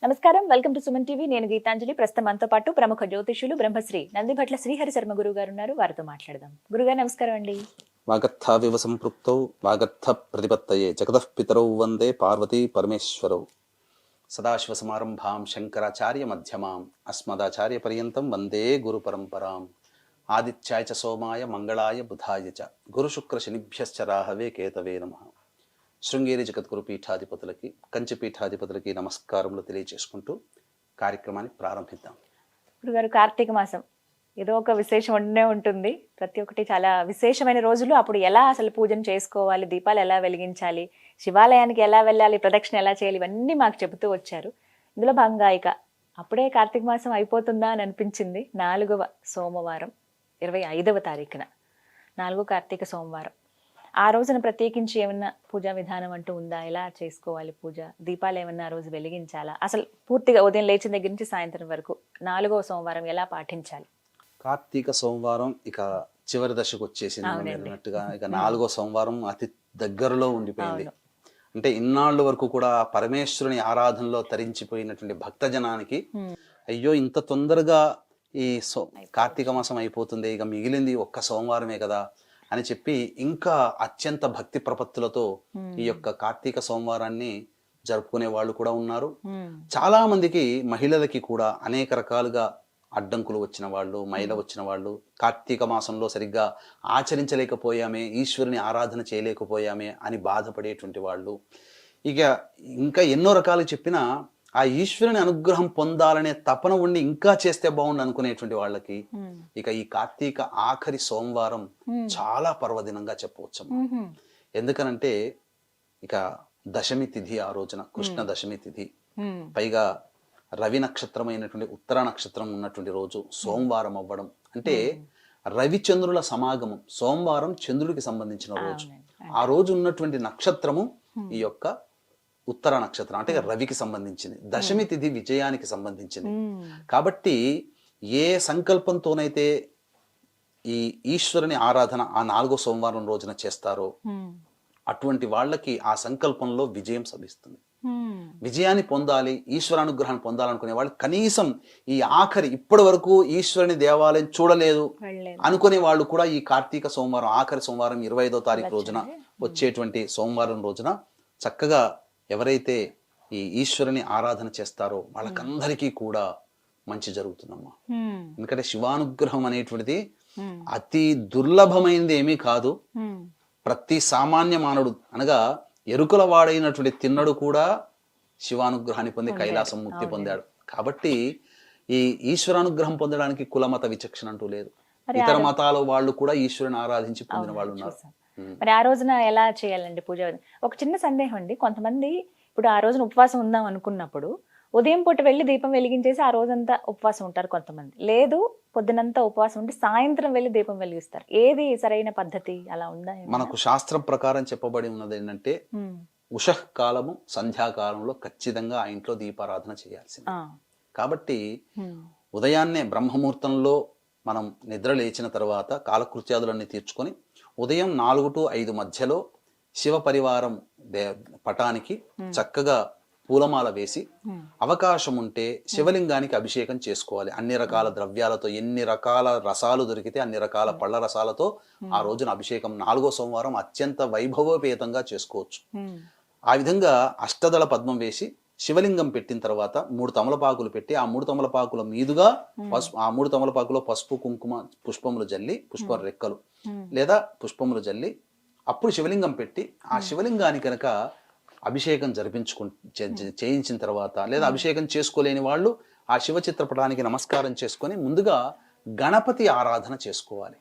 నమస్కారం, welcome to Suman TV. నేను గీతాంజలి. ప్రస్తుతం మనతో పాటు ప్రముఖ జ్యోతిష్యులు బ్రహ్మశ్రీ నందిభట్ల శ్రీహరి శర్మ గురువు గారు ఉన్నారు. వారితో మాట్లాడదాం. గురుగారు నమస్కారం అండి. వాగర్థావివ సంపృక్తౌ వాగర్థ ప్రతిపత్తయే జగతః పితరౌ వందే పార్వతీ పరమేశ్వరౌ. సదాశివ సమారంభాం శంకరాచార్య మధ్యమాం అస్మదాచార్య పర్యంతం వందే గురు పరంపరాం. ఆదిత్యాయ చ సోమాయ మంగళాయ బుధాయ చ గురు శుక్ర శనిభ్యశ్చ రాహవే కేతవే నమః. శృంగేరి జగద్గురు పీఠాధిపతులకి, కంచి పీఠాధిపతులకి నమస్కారములు తెలియజేసుకుంటూ కార్యక్రమాన్ని ప్రారంభిద్దాం. గురుగారు, కార్తీక మాసం ఏదో ఒక విశేషం ఉండే ఉంటుంది. ప్రతి ఒక్కటి చాలా విశేషమైన రోజులు. అప్పుడు ఎలా అసలు పూజను చేసుకోవాలి, దీపాలు ఎలా వెలిగించాలి, శివాలయానికి ఎలా వెళ్ళాలి, ప్రదక్షిణ ఎలా చేయాలి, ఇవన్నీ మాకు చెబుతూ వచ్చారు. ఇందులో భాగంగా ఇక అప్పుడే కార్తీక మాసం అయిపోతుందా అని అనిపించింది. 4వ సోమవారం 25వ తారీఖున 4వ కార్తీక సోమవారం. ఆ రోజున ప్రత్యేకించి ఏమన్నా పూజా విధానం అంటూ ఉందా? ఎలా చేసుకోవాలి పూజ? దీపాలు ఏమన్నా ఆ రోజు వెలిగించాలా? అసలు పూర్తిగా ఉదయం లేచిన దగ్గర నుంచి సాయంత్రం వరకు 4వ సోమవారం ఎలా పాటించాలి? కార్తీక సోమవారం ఇక చివరి దశకు వచ్చేసింది అన్నట్టుగా. ఇక 4వ సోమవారం అతి దగ్గరలో ఉండిపోయింది. అంటే ఇన్నాళ్ళు వరకు కూడా పరమేశ్వరుని ఆరాధనలో తరించిపోయినటువంటి భక్తజనానికి అయ్యో ఇంత తొందరగా ఈ కార్తీక మాసం అయిపోతుంది, ఇక మిగిలింది ఒక్క సోమవారమే కదా అని చెప్పి ఇంకా అత్యంత భక్తి ప్రపత్తులతో ఈ యొక్క కార్తీక సోమవారాన్ని జరుపుకునే వాళ్ళు కూడా ఉన్నారు. చాలా మందికి మహిళలకి కూడా అనేక రకాలుగా అడ్డంకులు వచ్చిన వాళ్ళు, మైల వచ్చిన వాళ్ళు, కార్తీక మాసంలో సరిగ్గా ఆచరించలేకపోయామే, ఈశ్వరుని ఆరాధన చేయలేకపోయామే అని బాధపడేటువంటి వాళ్ళు, ఇక ఇంకా ఎన్నో రకాలు చెప్పినా ఆ ఈశ్వరుని అనుగ్రహం పొందాలనే తపన ఉండి ఇంకా చేస్తే బాగుండు అనుకునేటువంటి వాళ్ళకి ఇక ఈ కార్తీక ఆఖరి సోమవారం చాలా పర్వదినంగా చెప్పవచ్చు. ఎందుకనంటే ఇక దశమి తిథి, ఆ రోజున కృష్ణ దశమి తిథి, పైగా రవి నక్షత్రమైనటువంటి ఉత్తర నక్షత్రం ఉన్నటువంటి రోజు సోమవారం అవ్వడం అంటే రవిచంద్రుల సమాగమం. సోమవారం చంద్రుడికి సంబంధించిన రోజు. ఆ రోజు ఉన్నటువంటి నక్షత్రము ఈ యొక్క ఉత్తర నక్షత్రం అంటే రవికి సంబంధించింది. దశమి తిథి విజయానికి సంబంధించింది. కాబట్టి ఏ సంకల్పంతోనైతే ఈ ఈశ్వరుని ఆరాధన ఆ 4వ సోమవారం రోజున చేస్తారో అటువంటి వాళ్ళకి ఆ సంకల్పంలో విజయం లభిస్తుంది. విజయాన్ని పొందాలి, ఈశ్వరానుగ్రహాన్ని పొందాలనుకునే వాళ్ళు కనీసం ఈ ఆఖరి ఇప్పటి వరకు ఈశ్వరుని దేవాలయం చూడలేదు అనుకునే వాళ్ళు కూడా ఈ కార్తీక సోమవారం ఆఖరి సోమవారం 25వ తారీఖు రోజున వచ్చేటువంటి సోమవారం రోజున చక్కగా ఎవరైతే ఈ ఈశ్వరుని ఆరాధన చేస్తారో వాళ్ళకందరికీ కూడా మంచి జరుగుతుందమ్మా. ఎందుకంటే శివానుగ్రహం అనేటువంటిది అతి దుర్లభమైనది ఏమీ కాదు. ప్రతి సామాన్య మానవుడు అనగా ఎరుకల వాడైనటువంటి తిన్నడు కూడా శివానుగ్రహాన్ని పొంది కైలాసం ముక్తి పొందాడు. కాబట్టి ఈ ఈశ్వరానుగ్రహం పొందడానికి కులమత విచక్షణ అంటూ లేదు. ఇతర మతాల వాళ్ళు కూడా ఈశ్వరుని ఆరాధించి పొందిన వాళ్ళు ఉన్నారు. మరి ఆ రోజున ఎలా చేయాలండి పూజ? ఒక చిన్న సందేహం అండి. కొంతమంది ఇప్పుడు ఆ రోజున ఉపవాసం ఉందాం అనుకున్నప్పుడు ఉదయం పూట వెళ్ళి దీపం వెలిగించేసి ఆ రోజంతా ఉపవాసం ఉంటారు. కొంతమంది లేదు, పొద్దునంతా ఉపవాసం ఉండి సాయంత్రం వెళ్ళి దీపం వెలిగిస్తారు. ఏది సరైన పద్ధతి? అలా ఉందా? మనకు శాస్త్రం ప్రకారం చెప్పబడి ఉన్నది ఏంటంటే ఉషః కాలము సంధ్యాకాలంలో ఖచ్చితంగా ఆ ఇంట్లో దీపారాధన చేయాల్సింది. కాబట్టి ఉదయాన్నే బ్రహ్మముహూర్తంలో మనం నిద్ర లేచిన తర్వాత కాలకృత్యాదులన్నీ తీర్చుకొని ఉదయం 4 to 5 మధ్యలో శివ పరివారం పటానికి చక్కగా పూలమాల వేసి అవకాశం ఉంటే శివలింగానికి అభిషేకం చేసుకోవాలి. అన్ని రకాల ద్రవ్యాలతో, ఎన్ని రకాల రసాలు దొరికితే అన్ని రకాల పళ్ళ రసాలతో ఆ రోజున అభిషేకం 4వ సోమవారం అత్యంత వైభవోపేతంగా చేసుకోవచ్చు. ఆ విధంగా అష్టదళ పద్మం వేసి శివలింగం పెట్టిన తర్వాత 3 తమలపాకులు పెట్టి ఆ 3 తమలపాకుల మీదుగా ఆ 3 తమలపాకులో పసుపు కుంకుమ పుష్పములు జల్లి, పుష్ప రెక్కలు లేదా పుష్పములు జల్లి అప్పుడు శివలింగం పెట్టి ఆ శివలింగానికి కనుక అభిషేకం చేయించిన తర్వాత, లేదా అభిషేకం చేసుకోలేని వాళ్ళు ఆ శివ చిత్రపటానికి నమస్కారం చేసుకొని ముందుగా గణపతి ఆరాధన చేసుకోవాలి.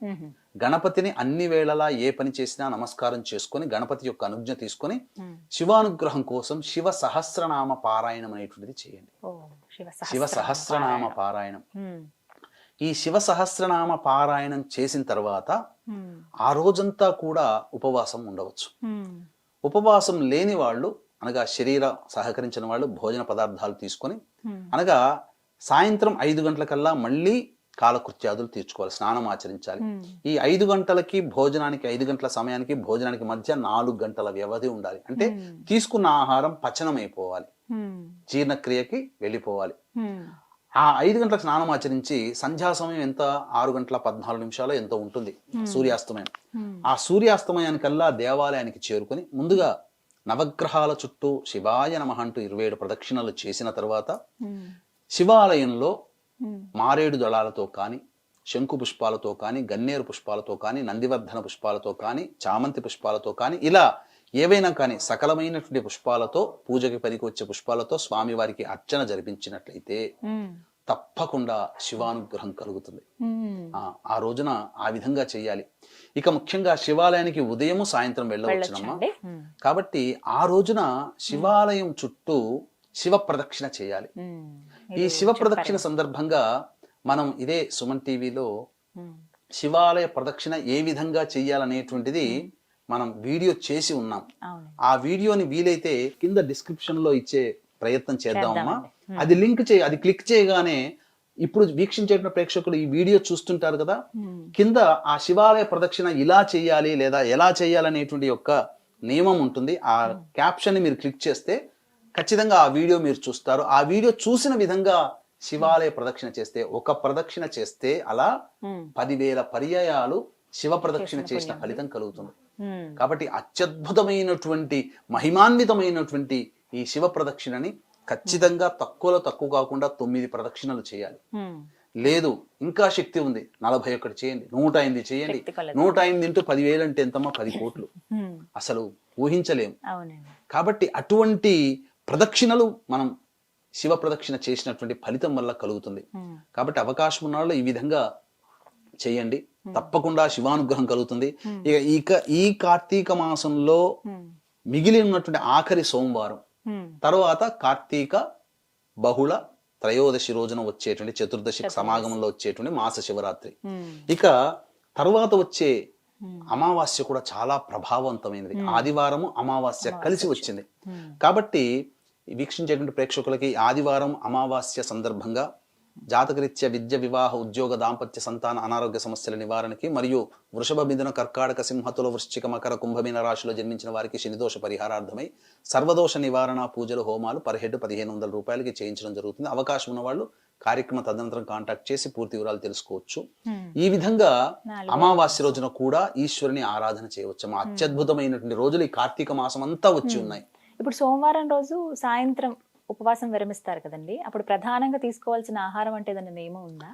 గణపతిని అన్ని వేళలా ఏ పని చేసినా నమస్కారం చేసుకొని గణపతి యొక్క అనుజ్ఞ తీసుకొని శివానుగ్రహం కోసం శివ సహస్రనామ పారాయణం అనేటువంటిది చేయండి. శివ సహస్రనామ పారాయణం. ఈ శివ సహస్రనామ పారాయణం చేసిన తర్వాత ఆ రోజంతా కూడా ఉపవాసం ఉండవచ్చు. ఉపవాసం లేని వాళ్ళు అనగా శరీర సహకరించిన వాళ్ళు భోజన పదార్థాలు తీసుకొని అనగా సాయంత్రం 5 గంటలకల్లా మళ్ళీ కాలకృత్యాదులు తీర్చుకోవాలి, స్నానం ఆచరించాలి. ఈ 5 గంటలకి భోజనానికి, 5 గంటల సమయానికి భోజనానికి మధ్య 4 గంటల వ్యవధి ఉండాలి. అంటే తీసుకున్న ఆహారం పచనం అయిపోవాలి, జీర్ణక్రియకి వెళ్ళిపోవాలి. ఆ 5 గంటలకు స్నానం ఆచరించి సంధ్యా సమయం ఎంత, 6 గంటల 14 నిమిషాలు ఎంతో ఉంటుంది సూర్యాస్తమయం. ఆ సూర్యాస్తమయానికల్లా దేవాలయానికి చేరుకొని ముందుగా నవగ్రహాల చుట్టూ శివాయ నమః అంటూ 27 ప్రదక్షిణలు చేసిన తర్వాత శివాలయంలో మారేడు దళాలతో కానీ, శంకు పుష్పాలతో కానీ, గన్నేరు పుష్పాలతో కానీ, నందివర్ధన పుష్పాలతో కానీ, చామంతి పుష్పాలతో కానీ, ఇలా ఏవైనా కానీ సకలమైనటువంటి పుష్పాలతో, పూజకి పనికి వచ్చే పుష్పాలతో స్వామివారికి అర్చన జరిపించినట్లయితే తప్పకుండా శివానుగ్రహం కలుగుతుంది. ఆ రోజున ఆ విధంగా చేయాలి. ఇక ముఖ్యంగా శివాలయానికి ఉదయము సాయంత్రం వెళ్ళవచ్చునమ్మా. కాబట్టి ఆ రోజున శివాలయం చుట్టూ శివ ప్రదక్షిణ చేయాలి. ఈ శివ ప్రదక్షిణ సందర్భంగా మనం ఇదే సుమన్ టీవీలో శివాలయ ప్రదక్షిణ ఏ విధంగా చెయ్యాలనేటువంటిది మనం వీడియో చేసి ఉన్నాం. ఆ వీడియోని వీలైతే కింద డిస్క్రిప్షన్ లో ఇచ్చే ప్రయత్నం చేద్దామమ్మా. అది లింక్ అది క్లిక్ చేయగానే ఇప్పుడు వీక్షించేటువంటి ప్రేక్షకులు ఈ వీడియో చూస్తుంటారు కదా, కింద ఆ శివాలయ ప్రదక్షిణ ఇలా చేయాలి లేదా ఎలా చేయాలనేటువంటి యొక్క నియమం ఉంటుంది. ఆ క్యాప్షన్ ని మీరు క్లిక్ చేస్తే ఖచ్చితంగా ఆ వీడియో మీరు చూస్తారు. ఆ వీడియో చూసిన విధంగా శివాలయ ప్రదక్షిణ చేస్తే, ఒక ప్రదక్షిణ చేస్తే అలా 10,000 పర్యాయాలు శివ ప్రదక్షిణ చేసిన ఫలితం కలుగుతుంది. కాబట్టి అత్యద్భుతమైనటువంటి మహిమాన్వితమైనటువంటి ఈ శివ ప్రదక్షిణని ఖచ్చితంగా తక్కువలో తక్కువ కాకుండా 9 ప్రదక్షిణలు చేయాలి. లేదు ఇంకా శక్తి ఉంది 41 చేయండి, 108 చేయండి. 108 ఇంటూ 10,000 అంటే ఎంతమ్మా? 10 కోట్లు. అసలు ఊహించలేము. కాబట్టి అటువంటి ప్రదక్షిణలు మనం శివ ప్రదక్షిణ చేసినటువంటి ఫలితం వల్ల కలుగుతుంది. కాబట్టి అవకాశం ఉన్న వాళ్ళు ఈ విధంగా చేయండి, తప్పకుండా శివానుగ్రహం కలుగుతుంది. ఇక ఈ కార్తీక మాసంలో మిగిలి ఉన్నటువంటి ఆఖరి సోమవారం తర్వాత కార్తీక బహుళ త్రయోదశి రోజున వచ్చేటువంటి చతుర్దశి సమాగమంలో వచ్చేటువంటి మాస శివరాత్రి. ఇక తర్వాత వచ్చే అమావాస్య కూడా చాలా ప్రభావవంతమైనది. ఆదివారము అమావాస్య కలిసి వచ్చింది. కాబట్టి వీక్షించేటువంటి ప్రేక్షకులకి ఆదివారం అమావాస్య సందర్భంగా జాతకరీత్యా విద్య, వివాహ, ఉద్యోగ, దాంపత్య, సంతాన, అనారోగ్య సమస్యల నివారణకి మరియు వృషభ, మిథున, కర్కాటక, సింహతుల, వృశ్చిక, మకర, కుంభమీన రాశిలో జన్మించిన వారికి శనిదోష పరిహారార్థమై సర్వదోష నివారణ పూజలు, హోమాలు పర్ హెడ్ 1,500 రూపాయలకి చేయించడం జరుగుతుంది. అవకాశం ఉన్న వాళ్ళు కార్యక్రమ తదనంతరం కాంటాక్ట్ చేసి పూర్తి వివరాలు తెలుసుకోవచ్చు. ఈ విధంగా అమావాస్య రోజున కూడా ఈశ్వరుని ఆరాధన చేయవచ్చు. అత్యద్భుతమైనటువంటి రోజులు ఈ కార్తీక మాసం అంతా వచ్చి ఉన్నాయి. ఇప్పుడు సోమవారం రోజు సాయంత్రం ఉపవాసం విరమిస్తారు కదండి, అప్పుడు ప్రధానంగా తీసుకోవాల్సిన ఆహారం అంటే ఏదైనా నియమం ఉందా?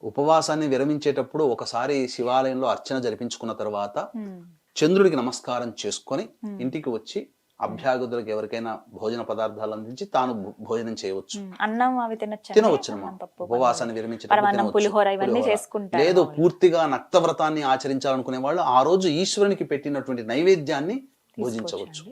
ఉపవాసాన్ని విరమించేటప్పుడు ఒకసారి శివాలయంలో అర్చన జరిపించుకున్న తర్వాత చంద్రుడికి నమస్కారం చేసుకొని ఇంటికి వచ్చి అభ్యాగతులకు ఎవరికైనా భోజన పదార్థాలు అందించి తాను భోజనం చేయవచ్చు. అన్నం అవి తినవచ్చు. ఉపవాసాన్ని విరమించేటప్పుడు లేదు, పూర్తిగా నక్తవ్రతాన్ని ఆచరించాలనుకునే వాళ్ళు ఆ రోజు ఈశ్వరునికి పెట్టినటువంటి నైవేద్యాన్ని భోజించవచ్చు.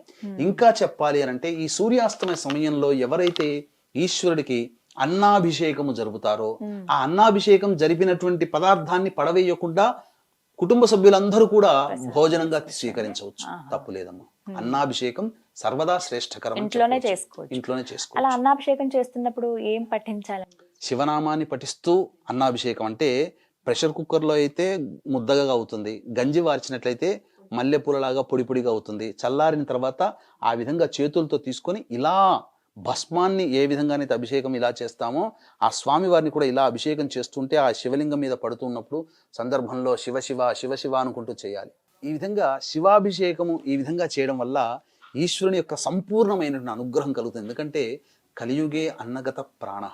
ఇంకా చెప్పాలి అని అంటే ఈ సూర్యాస్తమయ సమయంలో ఎవరైతే ఈశ్వరుడికి అన్నాభిషేకము జరుపుతారో ఆ అన్నాభిషేకం జరిపినటువంటి పదార్థాన్ని పడవేయకుండా కుటుంబ సభ్యులందరూ కూడా భోజనంగా స్వీకరించవచ్చు. తప్పు లేదమ్మా. అన్నాభిషేకం సర్వదా శ్రేష్టకరం. ఇంట్లోనే చేసుకోవచ్చు. అలా అన్నాభిషేకం చేస్తున్నప్పుడు ఏం పఠించాలండి? శివనామాన్ని పఠిస్తూ అన్నాభిషేకం అంటే ప్రెషర్ కుక్కర్లో అయితే ముద్దగా అవుతుంది, గంజి వార్చినట్లయితే మల్లెపూలలాగా పొడి పొడిగా అవుతుంది. చల్లారిన తర్వాత ఆ విధంగా చేతులతో తీసుకొని ఇలా భస్మాన్ని ఏ విధంగానైతే అభిషేకం ఇలా చేస్తామో ఆ స్వామి వారిని కూడా ఇలా అభిషేకం చేస్తుంటే ఆ శివలింగం మీద పడుతున్నప్పుడు సందర్భంలో శివ శివ శివ శివ అనుకుంటూ చేయాలి. ఈ విధంగా శివాభిషేకము ఈ విధంగా చేయడం వల్ల ఈశ్వరుని యొక్క సంపూర్ణమైనటువంటి అనుగ్రహం కలుగుతుంది. ఎందుకంటే కలియుగే అన్నగత ప్రాణ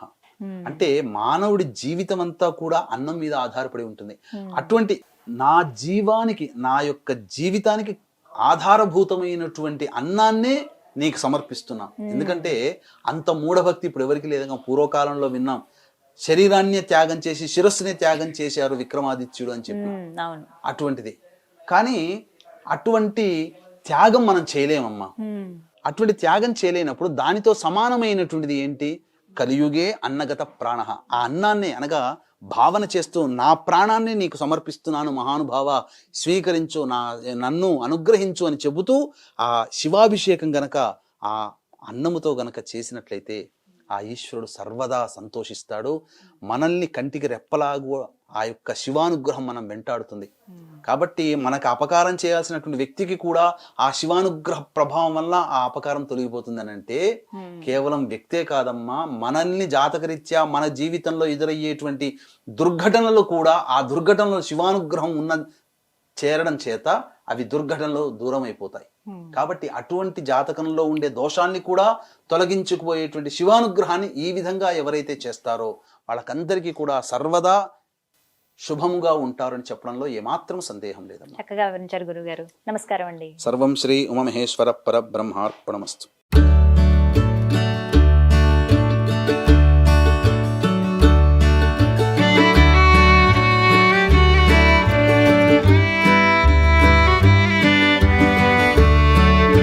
అంటే మానవుడి జీవితం అంతా కూడా అన్నం మీద ఆధారపడి ఉంటుంది. అటువంటి నా జీవానికి, నా యొక్క జీవితానికి ఆధారభూతమైనటువంటి అన్నాన్నే నీకు సమర్పిస్తున్నా. ఎందుకంటే అంత మూఢభక్తి ఇప్పుడు ఎవరికి లేదంగా. పూర్వకాలంలో విన్నాం, శరీరాన్ని త్యాగం చేసి శిరస్సునే త్యాగం చేశారు విక్రమాదిత్యుడు అని చెప్పి. అటువంటిది కానీ అటువంటి త్యాగం మనం చేయలేమమ్మా. అటువంటి త్యాగం చేయలేనప్పుడు దానితో సమానమైనటువంటిది ఏంటి? కలియుగే అన్నగత ప్రాణ. ఆ అన్నాన్ని అనగా భావన చేస్తూ నా ప్రాణాన్ని నీకు సమర్పిస్తున్నాను మహానుభావ, స్వీకరించు, నన్ను అనుగ్రహించు అని చెబుతూ ఆ శివాభిషేకం గనక ఆ అన్నముతో గనక చేసినట్లయితే ఆ ఈశ్వరుడు సర్వదా సంతోషిస్తాడు. మనల్ని కంటికి రెప్పలాగు ఆ యొక్క శివానుగ్రహం మనం వెంటాడుతుంది. కాబట్టి మనకు అపకారం చేయాల్సినటువంటి వ్యక్తికి కూడా ఆ శివానుగ్రహ ప్రభావం వల్ల ఆ అపకారం తొలగిపోతుంది అని అంటే కేవలం వ్యక్తే కాదమ్మా, మనల్ని జాతకరీత్యా మన జీవితంలో ఎదురయ్యేటువంటి దుర్ఘటనలు కూడా ఆ దుర్ఘటనలో శివానుగ్రహం చేరడం చేత అవి దుర్ఘటనలో దూరం అయిపోతాయి. కాబట్టి అటువంటి జాతకంలో ఉండే దోషాన్ని కూడా తొలగించుకుపోయేటువంటి శివానుగ్రహాన్ని ఈ విధంగా ఎవరైతే చేస్తారో వాళ్ళకందరికీ కూడా సర్వదా శుభముగా ఉంటారని చెప్పడంలో ఏమాత్రం సందేహం లేదమ్మా. చక్కగా వివరించారు గురుగారు. నమస్కారం అండి. సర్వం శ్రీ ఉమామహేశ్వర పరబ్రహ్మార్పణమస్తు.